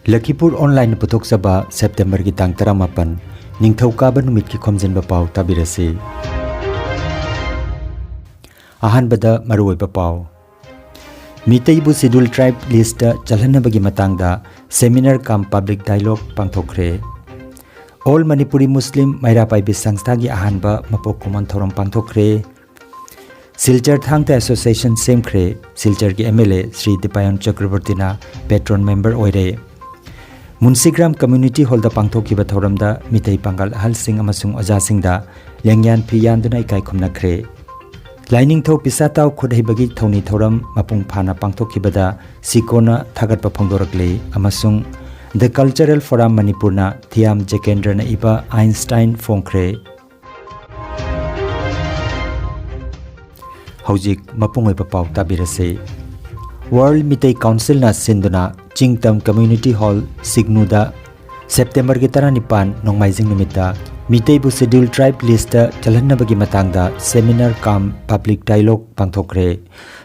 Lakhipuronline puthok saba September ki tang 18 ningthaukaban numit ki Khomjinba Pao tabirasi. Ahanbada maruoiba Pao Mitaibu schedule tribe list chalhanabagi matangda seminar kam public dialogue pangthokre. All Manipuri Muslim Maira Paibi Sangstagi ahanba mapok kuman thoram pangthokre. Silchar Thangta Association semkre Silchar ki MLA Sri Dipayan Chakrabortina patron member oire. Munsigram Community Hall da pangthokiba thoramda mitai pangal ahal sing amasung oja singda lengyan phiyanduna ikai khumnakre. Lining tho pisatau khudhaibagi thoni thoram mapung phana pangthokibada sikona thagatpa phongdorakle amasung The Cultural Forum Manipurna Thiam Jekendra na iba Einstein Fongkre. Haujik mapungoi pau tabirase. World Mitai Council na sinduna Chingtam Community Hall Signuda September ki 19 nongmaijing numita Mitai bu schedule tribe list chalhanabagi matangda seminar kam public dialogue pangthokre.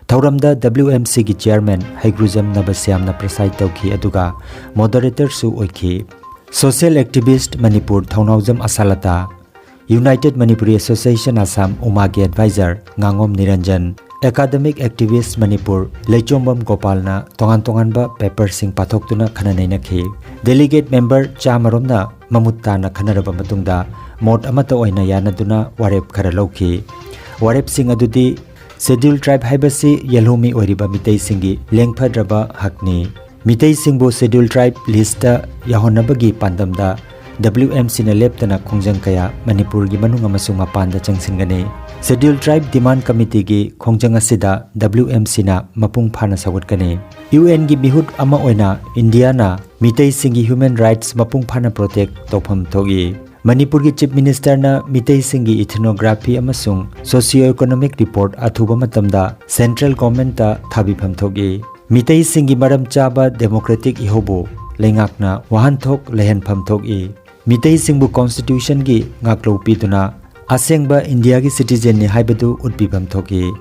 Thauramda WMC ki chairman Haigrujam Nabasyam na preside tauki aduga moderator su oiki. Social activist Manipur Thaunaujam Asalata United Manipuri Association Assam Umagi advisor Ngangom Niranjan Academic activist Manipur Leichombam Gopalna tongan ba paper sing pathoktuna khananaina khi. Delegate member Chamaromna Mamutta na khanaraba matungda mot amata oina yanaduna warep khara lauki. Warep sing adudi schedule tribe haibasi yelhomi oiriba mitai singi lengphadraba hakni. Mitai singbo schedule tribe list yahonabagi pandamda WMC na leptana khongjang kaya Manipur gi manung amasung mapanda changsingani. Schedule Tribe Demand Committee gi khongjang asida WMC na mapung phana sawatkani. UN gi mihut ama oina India na mitai singi human rights mapung phana protect tofam thogi. Manipur gi Chief Minister na mitai singi ethnography amasung socio-economic report athuba matamda central government ta thabifam thogi. Mitai singi maram chaba democratic ihobo lengakna wahanthok lehenpham thogi. Mitai singbu constitution gi ngaklo pituna asengba India gi citizen ni haibadu utbibam thoki.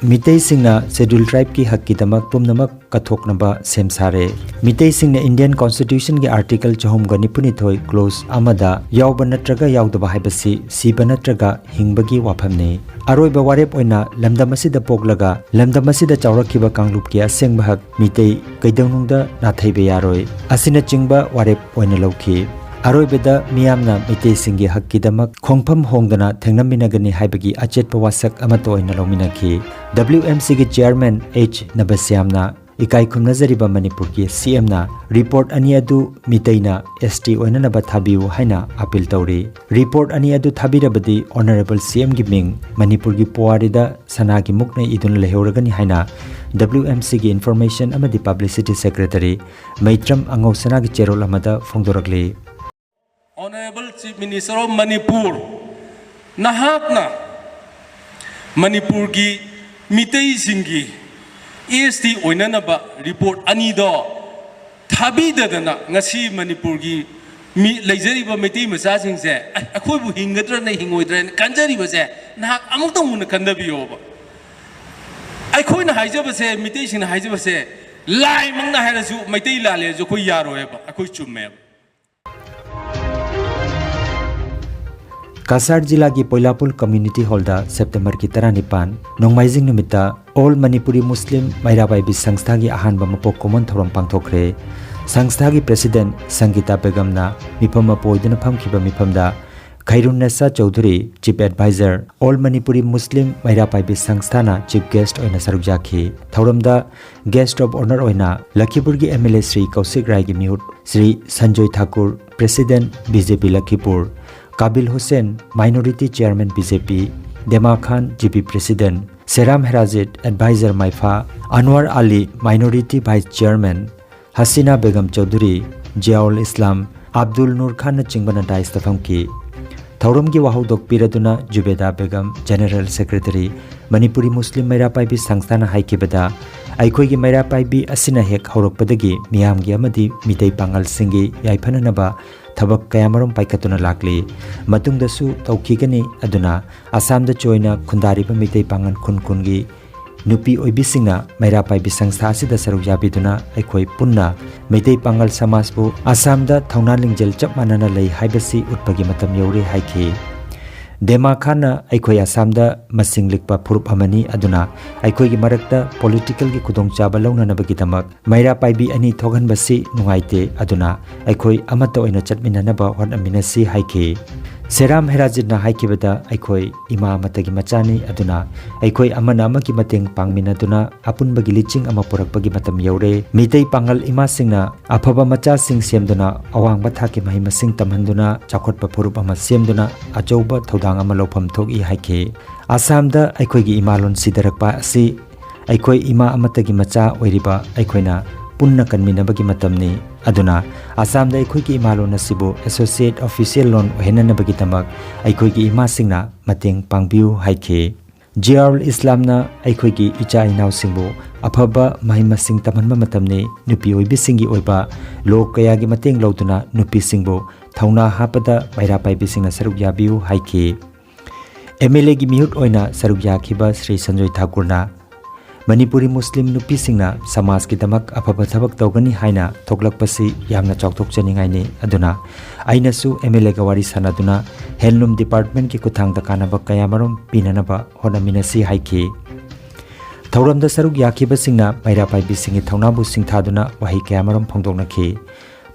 Mitai singna schedule tribe ki hakki damak pumnamak kathoknaba semsare. Mitai singna Indian constitution gi article chahum ga nipuni thoi clause amada yawba natraga yawdaba haibasi siba natraga hingbagi waphamni. Aroiba warep oina lamdam asida poklaga lamdam asida chawrakhiba kanglup ki asengba hak mitai kaidawnungda nathaibe yaroi asina chingba warep oina lauki. Aroibeda miyamna mitai singi hakkidamak khongpham hongdana thengnaminagani haibagi achetpa wasak amato oina lominaki. WMC gi chairman H Nabasyamna ikai khumnajariba Manipur ki CM na report ani adu mitaina ST oina naba thabiu haina appeal tawri. Report ani adu thabirabadi honorable CM gi ming Manipur gi poarida sana gi muknai idun leheuragani haina WMC gi information amadi publicity secretary Maitram Angosana gi cherol amada phongdorakle. Honorable Chief Minister of Manipur, nahakna Manipur gi mitai singi EST oinanaba report anido thabidadana ngasi Manipur gi mi leijariba mitai macha singse akhoibu hingadra na hingoidra kanjariba se nahak amukta mun kandabiyoba akhoina haijaba se mitai sing haijaba se lai mangna harasu mitai lale jo khoi yaroeba akhoi chummeba. Kasar Jila ki Poilapul Community Hall da September ki 19 nongmaijing numita All Manipuri Muslim Maira Paibi Sangstha gi ahanba mapok common thoram pangthokre. Sangstha gi President Sangita Begum na mipam apoiduna phamkhiba mipamda Khairun Nessa Chaudhary Chief Advisor All Manipuri Muslim Maira Paibi Sangstha na Chief Guest oina sarukjakhi. Thoramda Guest of Honor oina Lakhipur gi MLA Sri Kausik Rai gi mihut Sri Sanjoy Thakur President BJP Lakhipur Kabil Hussain Minority Chairman BJP Dema Khan GP President Seram Herazit Advisor Maifa Anwar Ali Minority Vice Chairman Hasina Begum Chaudhary Jiaul Islam Abdul Nur Khan na chingbana dais tafamki. Thauram gi wahodok piraduna Jubeda Begum General Secretary Manipuri Muslim Maira Paibi Sangstana haikibada aikhoi gi Maira Paibi asina hek horokpadagi miyam gi amadi mitai pangal singi yaifananaba thabak kayamarom paikatuna lakli matungdasu taukhigani aduna Assam da choina khundari pa mitai pangan khun gi नुपी ओइबिसिंगना मैरा पाइबि संस्था असिदा सरुक याबिदुना अखोई पुन्ना मैतै पांगल समाजबु आसामदा थौना लिंजेल चप मानना लई हाइबसि उत्पगी मतम you're हाइखि देमा खाना अखोई आसामदा मसिंग लिखपा फुरुप अमनी अदुना अखोई मरक्ता पॉलिटिकल की खुदोंग चाबा लौननबगी दमक मैरा पाइबि अनि थोगनबसि नुंगाइते अदुना अखोई अमत ओइना चटमिननबा होनमिनसि हाइखि सेराम हेराजिना हाइकिबदा अखोई इमा मतगी मचानी अदुना अखोई अमना अमकी मतेंग पांगमिनदुना अपुनबगी लिचिंग अमा पुरकपगी मतम यौरे मितै पांगल इमा सिंगना अफबा मचा सिंग सेमदुना अवांग थाकी महि मसिंग तमहंदुना चाखोटपा फुरुप अमा सेमदुना अचौबा थौदांग अमा लौफम थोकी हाइखे आसामदा अखोईगी इमालोन सिदरकपा असि अखोई इमा अमतगी मचा ओइरिबा अखोइना पुन्ना कन्मिनबगी मतमनि अदुना आसामदा अखोईगी इमालोन असिबु एसोसिएट ऑफिशियल लोन ओहेननबगी तमक अखोईगी इमा सिंगना मतेंग पांगबिउ हाइखे जियारुल इस्लामना अखोईगी इचा इनाव सिंगबु अफबा महि मसिंग तमहनबा मतमनि नुपी ओइबिसिंगी ओइबा लोक कयागी मतेंग लौदुना नुपी सिंगबु थौना हापदा मैरा पाइबि सिंगना सरुक याबिउ हाइखे MLA की मिहुट ओइना सरुक याखिबा श्री संजय ठाकुरना मणिपुरी मुस्लिम नुपी सिंगना समाज की दमक अफबा थबक तौगनी हाइना थोकलकपसि यामना चौथोकचनिंगाइने अदुना आइनसु MLA का वारी सनादुना हैंडलूम डिपार्टमेंट की कुथांग दकानबा कयामरम पिननबा होनमिनसि हाइखि थौरमदा सरुक याखिबा सिंगना मैरा पाइबि सिंगी थौनाबु सिंथादुना वही कयामरम फोंदोकनखि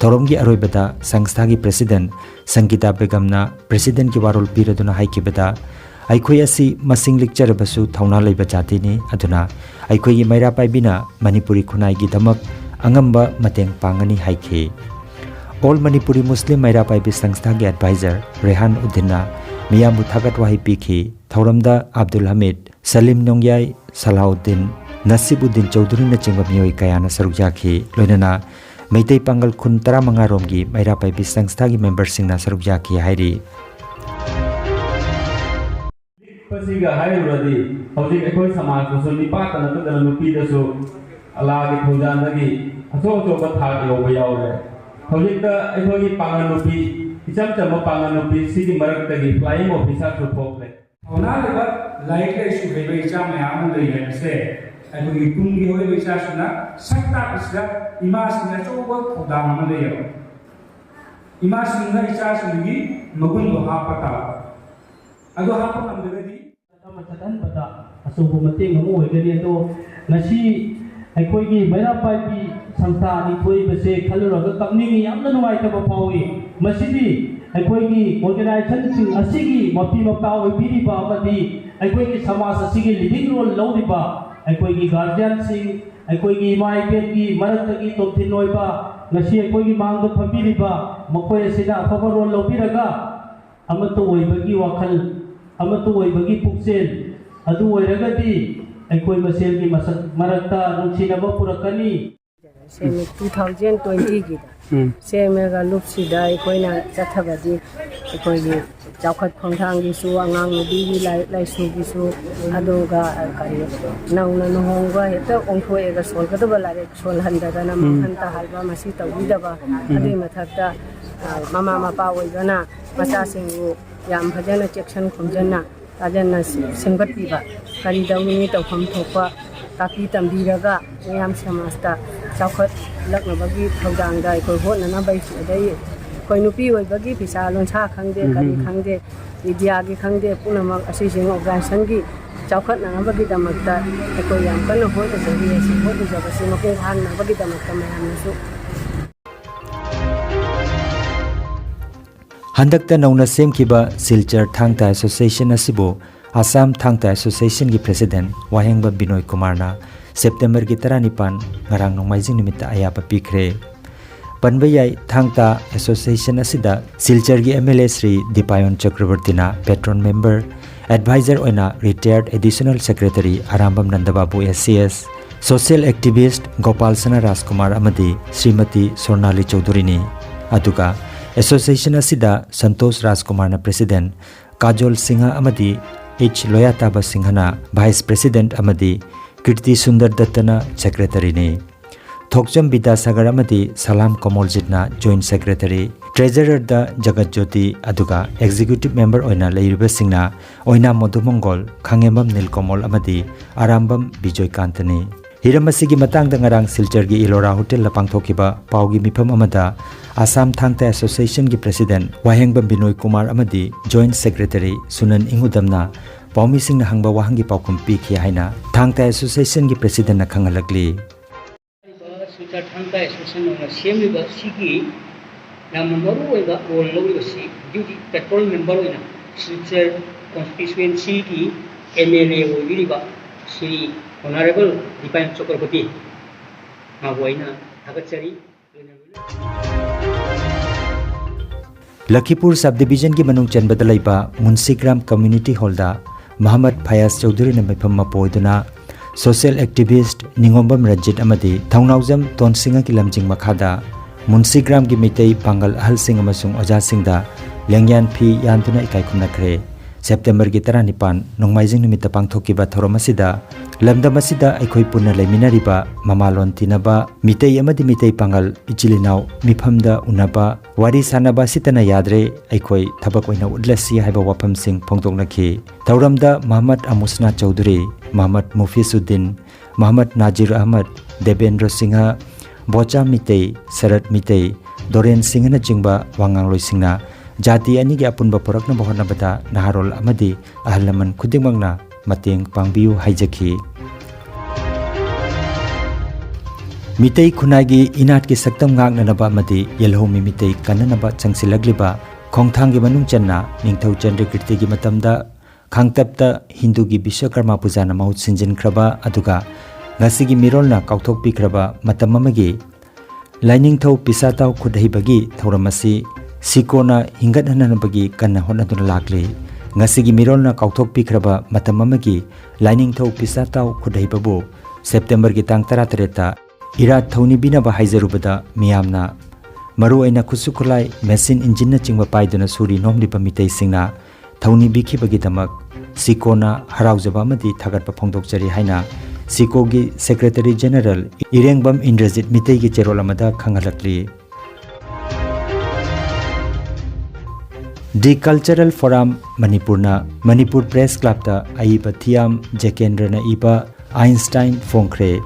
थौरमगी अरोइबदा संस्था की प्रेसिडेंट संगीता बेगमना प्रेसिडेंट की वारोल पीरदुना हाइकिबदा अखोई असि मसिंग लिक्चरबसु थौना लैबा जातिनि अदुना अखोई मैरा पाइबिना मणिपुरी खुनाइगी दमक अंगंबा मतेंग पांगनी हाइखे ऑल मणिपुरी मुस्लिम मैरा पाइबि संस्था की एडवाइजर रेहान उद्दीनना मियामु थागत वाहि पीखि थौरमदा अब्दुल हमीद सलीम नोंग्याई सलाउद्दीन नसीबुद्दीन चौधरी न चिंबा मियोय कयाना सरुक याखि लोइनना मैतै पांगल खुन 15 रोमगी मैरा पाइबि संस्था की मेंबर सिंगना सरुक याखि हाइरि पसिगा हाइरुदी हौजिक एखोई समाज को निपातन तदन नुपीदसु अलागी थौजानदगी अचो अचोबा थाक योबा यावरे हौजिक एखोई पांगन नुपी इचम चम पांगन नुपी सिगी मरकतगी फ्लाइंग ऑफिसर सु थोकले होनालगा लाइक इशू हेबे इचा मयाम लेयसे अखोई तुंगी होय बिचासुना सकता इसदा इमासिना चोबा थौदाम लेयो इमासिना इचासुगी मगुन को हापता अदो हापन अंदगदी मतन पता असुबु मते ngamo होइगनी तो नसी अखोईगी मैरा पाइबी संस्था नि थोई बसे खलुरग कमनिंग यामना नुवाइतबा पावी मसिदी अखोईगी ऑर्गेनाइजेशन सिंग असिगी मपी मपा ओइबिरिबा अमदी अखोईगी समाज असिगी लीडिंग रोल लौरिबा अखोईगी गार्जियन सिंग अखोईगी माइपेन की मरतगी तोथिनोइबा नसी अखोईगी मांगदो फबिरिबा मखोय असिना अफबा रोल लौबिरगा अमतो ओइबगी वाखल अमतो ओइबगी पुक्सेल अदु ओइरगदी अखोई मसेल की मरक्ता नुसिनबा पुरकनी से 2020 की से मेगा लुपसिदा अखोइना चथबदी अखोई चाखत खोंथांगी सु अंगांग नुबीगी लाइसुगी सु अदुगा करी नौना नुहोंगा हेता ओंथोएगा सोलगदबा लारे सोलहंददना महंता हाइबा मसी तौबिदबा अदुई मथक्ता ममा मपा ओइगना मचासिंगु याम फजना चेक्शन खोमजना ताजना सेमगत्तिबा करी दौनी तौफम थोपा तापी तंबीरगा याम समाजता चाखत लक्नबगी थौदांगा अखोई होनना बैसुदई कोई नुपी ओइबगी पिसा लोनसा खंगदे करी खंगदे विद्यागी खंगदे पुनमक असिसिंग ऑर्गेनाइजेशन की चाखतनबगी दमकता अखोई याम कन्न होदजबी असि होदजबसि मको हानबगी दमकता मयामनसु हंदकता नौना सेमखिबा सिलचर थांगता एसोसिएशन असिबो आसाम थांगता एसोसिएशन की प्रेसिडेंट वाहेंगबा बिनोय कुमारना सेप्टेम्बर की 19 ngarang nongmaijing निमित्ता अयापा पीखरे पनबयाई थांगता एसोसिएशन असिदा सिलचर की MLA श्री दीपायन चक्रवर्तीना पेट्रोन मेंबर एडवाइजर ओइना retired additional secretary Arambam Nandababu SCS social activist Gopal Sana Rajkumar अमदी श्रीमती सोनाली चौधरीनी अदुगा एसोसिएशन असिदा संतोष राजकुमार प्रेसिडेंट काजोल सिंहा अमदी H लोयाताबा सिंहना वाइस प्रेसिडेंट अमदी कीर्ति सुंदर दत्तना सेक्रेटरी ने थोकचम विद्यासागर अमदी सलाम कमलजीतना joint secretary Treasurer da Jagat Jyoti aduga Executive Member oina leiribasingna oina Modumongol Khangembam Nilkomol amadi Arambam Bijoy Kantani Hiramasi matang da ngarang Silchar gi Ilora Hotel la pangthokiba paugi mifam amada Assam Thangta Association gi President Wahengbam Binoy Kumar amadi Joint Secretary Sunan Ingudamna Paumi Singh na hangba wahangi paukum pi khi haina Thangta Association gi President na khangalakli Silchar Thangta Association na semliba sigi namna maru oiba role lawri si duty patrol member oina Silchar constituency ki MLA oiriba Sri Honorable Dipayan Chakraborty Magoina Thagachari Lakhipur subdivision ki manung chanbada laiba Munsigram Community Hall da Muhammad Fayaz Chaudhary na mifam mapoiduna social activist Ningombam Rajit amadi Thongnaujam Tonsinga ki lamjing makhada Munsigram ki mitei pangal ahal sing amasung oja singda lengyan phi yantuna ikai khumnakre September gi 19 nongmaijing numita pangthokiba thoromasida lamdamasida aikhoi punna leiminariba mamalon tinaba mitei amadi mitei pangal ichilinaw mifamda unaba wari sanaba sitana yadre aikhoi thabak oina udlasi haiba wafam sing phongtoknakhi thauramda Muhammad Amusna Chaudhary Muhammad Mufisuddin Muhammad Nazir Ahmad Devendra Singha Bocha mitei Sarat mitei Doren Singhana jingba wangangloi singna Jati ani gi apunba porakna bohona bata naharol amadi ahlaman khudimangna mateng pangbiu haijakhi mitei khunagi inat ki saktam ngakna naba amadi yelhomi mitei kananaba changsilagliba khongthang gi manung channa ningthau chandra kirti gi matamda khangtapta hindu gi bishwakarma puja na mahut sinjin khraba aduga ngasi gi mirolna kauthok pikraba matam amagi laining thau pisatau khudhai thauramasi Sikona hingat hananabagi kanna honaduna lakli ngasigi mirolna kauthok pikraba matam amagi lining thau pisatau khudhaibabu September gi tang 13 ira thoni binaba haijarubada miyamna maru aina khusukhulai machine engine na chingba paiduna suri nomliba mitei singna thoni bikhibagi damak Sikona haraujaba amadi thagatpa phongdokjari haina Sikogi Secretary General Irengbam Indrajit mitei gi cherolamada khangalakli The Cultural Forum Manipurna Manipur Press Club da Aiba Thiam Jakendra na iba Einstein Fongkre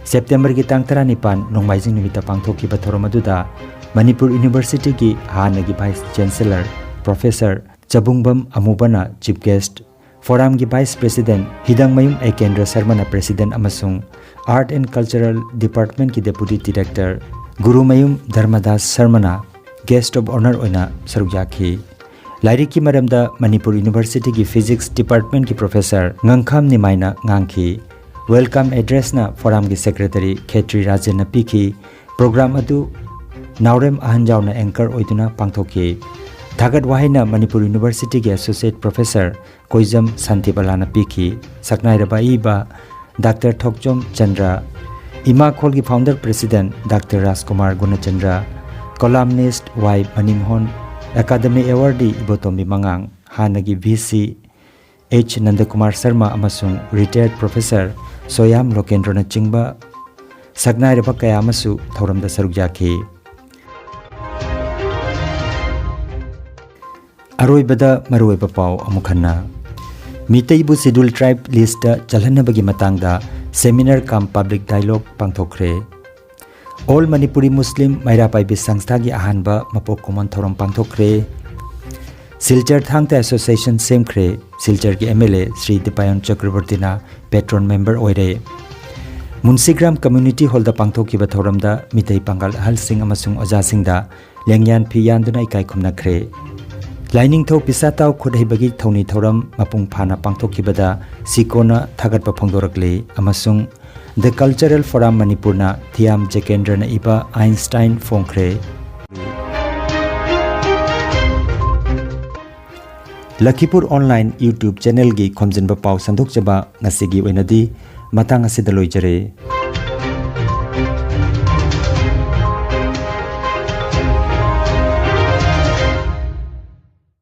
September gi tang 19 nongmaijing nimita pangthokiba thoromaduda Manipur University ki hanagi Vice Chancellor Professor Chabungbam Amubana Chief Guest Forum gi Vice President Hidangmayum Ekendra Sarmana President amasung Art and Cultural Department ki Deputy Director Gurumayum Dharmadas Sarmana Guest of Honor oina sarukjakhi Lairiki maramda Manipur University ki Physics Department ki Professor Ngangkham Nimaina ngangki Welcome address na forum ki Secretary Khetri Rajan na pikhi program adu Naurem Ahanjaw na anchor oiduna pangthoki Thagat wahaina Manipur University ki Associate Professor Koijam Santibala na pikhi Saknai Rabai ba Dr. Thokjom Chandra Ima Khol ki Founder President Dr. Rajkumar Gunachandra Columnist Y Manimhon Academy Awardee Ibotombi Mangang Hanagi VC H Nandakumar Sharma amasung Retired Professor Soyam Lokendra na chingba Sagnai Raba kaya amasu thauramda sarukjakhi Aroibada maruiba pau amukhanna Miteibu Scheduled Tribe List chalhanabagi matangda Seminar kam Public Dialogue pangthokre All Manipuri Muslim Maira Paibi Sangstha ahanba mapok common thoram pangthokre Silchar Thangta Association semkre Silchar ki MLA Sri Dipayan Chakraborty na patron member oire Munsigram Community Hall da pangthokiba thoramda mitei pangal ahal sing amasung oja singda lengyan phi yanduna ikai khumnakre Lining thau pisatau khudhaibagi thoni thoram mapung phana pangthokibada Sikona thagatpa phongdorakle amasung The Cultural Forum Manipurna Thiam Jakendra na iba Einstein Fongkre Lakhipuronline YouTube channel gi Khomjinba Pao sandokjaba ngasigi oinadi matang asidaloi jare